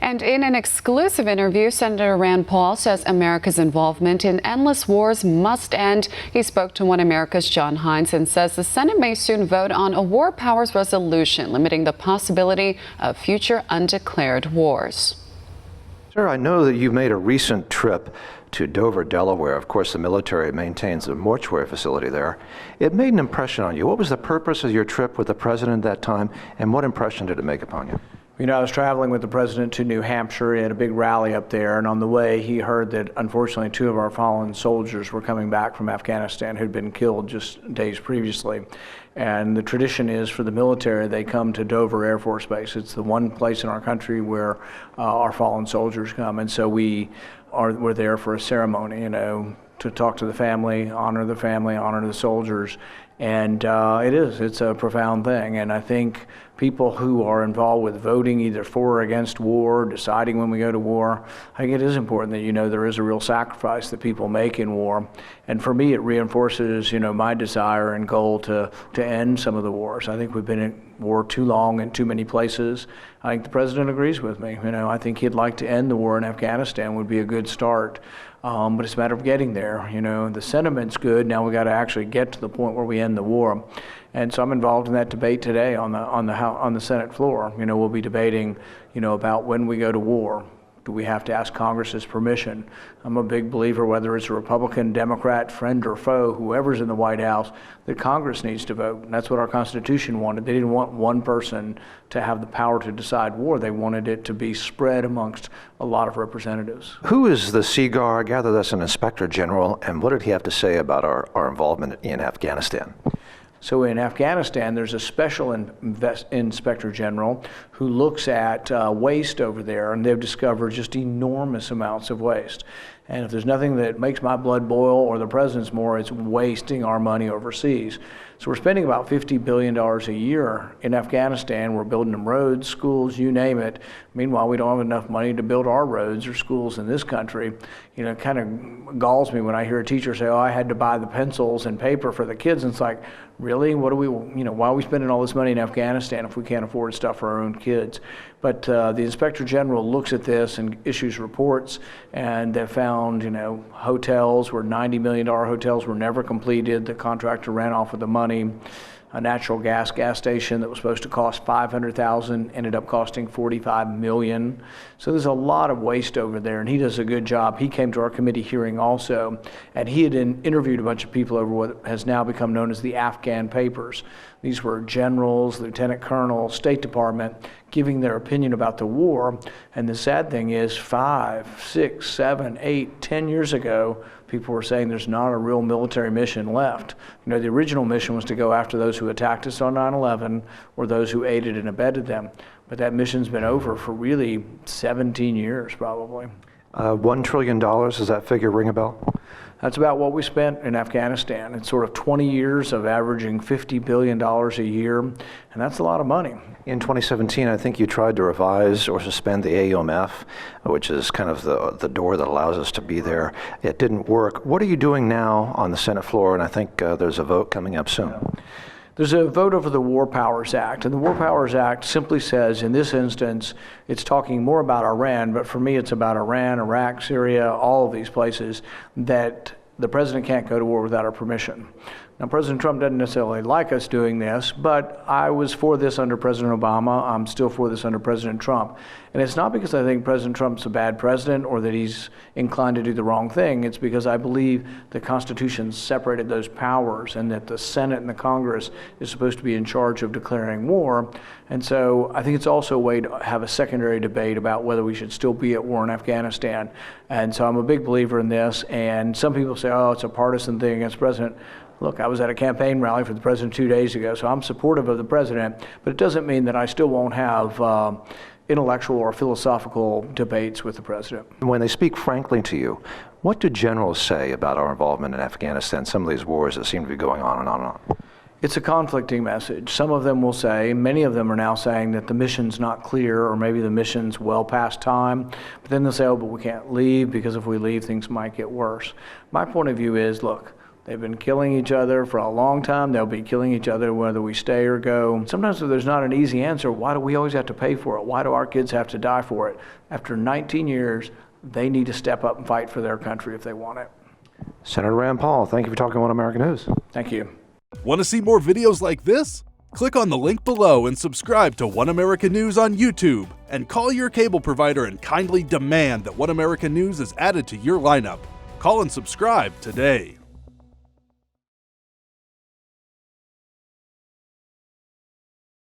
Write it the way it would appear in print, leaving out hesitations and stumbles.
And in an exclusive interview, Senator Rand Paul says America's involvement in endless wars must end. He spoke to One America's John Hines and says the Senate may soon vote on a war powers resolution limiting the possibility of future undeclared wars. Sir, I know that you made a recent trip to Dover, Delaware. Of course, the military maintains a mortuary facility there. It made an impression on you. What was the purpose of your trip with the president at that time, and what impression did it make upon you? You know, I was traveling with the president to New Hampshire. He had a big rally up there, and on the way, he heard that unfortunately 2 of our fallen soldiers were coming back from Afghanistan who'd been killed just days previously. And the tradition is for the military, they come to Dover Air Force Base. It's the one place in our country where our fallen soldiers come, and so we're there for a ceremony, you know, to talk to the family, honor the soldiers. And it's a profound thing. And I think people who are involved with voting either for or against war, deciding when we go to war, I think it is important that, you know, there is a real sacrifice that people make in war. And for me, it reinforces, you know, my desire and goal to end some of the wars. I think we've been in war too long in too many places. I think the president agrees with me. You know, I think he'd like to end the war in Afghanistan would be a good start. But it's a matter of getting there. You know, the sentiment's good. Now we got to actually get to the point where we end the war. And so I'm involved in that debate today on the Senate floor. You know, we'll be debating, you know, about when we go to war. Do we have to ask Congress's permission? I'm a big believer, whether it's a Republican, Democrat, friend or foe, whoever's in the White House, that Congress needs to vote. And that's what our Constitution wanted. They didn't want one person to have the power to decide war. They wanted it to be spread amongst a lot of representatives. Who is the CGAR? I gather that's an Inspector General. And what did he have to say about our involvement in Afghanistan? So in Afghanistan, there's a special inspector general who looks at waste over there, and they've discovered just enormous amounts of waste. And if there's nothing that makes my blood boil or the president's more, it's wasting our money overseas. So we're spending about $50 billion a year in Afghanistan. We're building them roads, schools, you name it. Meanwhile, we don't have enough money to build our roads or schools in this country. You know, it kind of galls me when I hear a teacher say, oh, I had to buy the pencils and paper for the kids. And it's like, really? What do we, you know, why are we spending all this money in Afghanistan if we can't afford stuff for our own kids? But the Inspector General looks at this and issues reports, and they found, you know, hotels where $90 million hotels were never completed. The contractor ran off with the money. A natural gas station that was supposed to cost $500,000 ended up costing $45 million. So there's a lot of waste over there, and he does a good job. He came to our committee hearing also, and he had interviewed a bunch of people over what has now become known as the Afghan papers. These were generals, lieutenant colonels, State Department, giving their opinion about the war. And the sad thing is 5, 6, 7, 8, 10 years ago, people were saying there's not a real military mission left. You know, the original mission was to go after those who attacked us on 9/11 or those who aided and abetted them. But that mission's been over for really 17 years probably. $1 trillion, does that figure ring a bell? That's about what we spent in Afghanistan. It's sort of 20 years of averaging $50 billion a year, and that's a lot of money. In 2017, I think you tried to revise or suspend the AUMF, which is kind of the door that allows us to be there. It didn't work. What are you doing now on the Senate floor? And I think there's a vote coming up soon. There's a vote over the War Powers Act, and the War Powers Act simply says, in this instance, it's talking more about Iran, but for me it's about Iran, Iraq, Syria, all of these places, that the president can't go to war without our permission. Now, President Trump doesn't necessarily like us doing this, but I was for this under President Obama. I'm still for this under President Trump. And it's not because I think President Trump's a bad president or that he's inclined to do the wrong thing. It's because I believe the Constitution separated those powers and that the Senate and the Congress is supposed to be in charge of declaring war. And so I think it's also a way to have a secondary debate about whether we should still be at war in Afghanistan. And so I'm a big believer in this. And some people say, oh, it's a partisan thing against the president. Look, I was at a campaign rally for the president 2 days ago, so I'm supportive of the president, but it doesn't mean that I still won't have intellectual or philosophical debates with the president. When they speak frankly to you, what do generals say about our involvement in Afghanistan, some of these wars that seem to be going on and on and on? It's a conflicting message. Some of them will say, many of them are now saying that the mission's not clear or maybe the mission's well past time, but then they'll say, oh, but we can't leave because if we leave, things might get worse. My point of view is, look, They've been killing each other for a long time. They'll be killing each other whether we stay or go. Sometimes if there's not an easy answer, why do we always have to pay for it? Why do our kids have to die for it? After 19 years, they need to step up and fight for their country if they want it. Senator Rand Paul, thank you for talking One American News. Thank you. Want to see more videos like this? Click on the link below and subscribe to One American News on YouTube, and call your cable provider and kindly demand that One American News is added to your lineup. Call and subscribe today.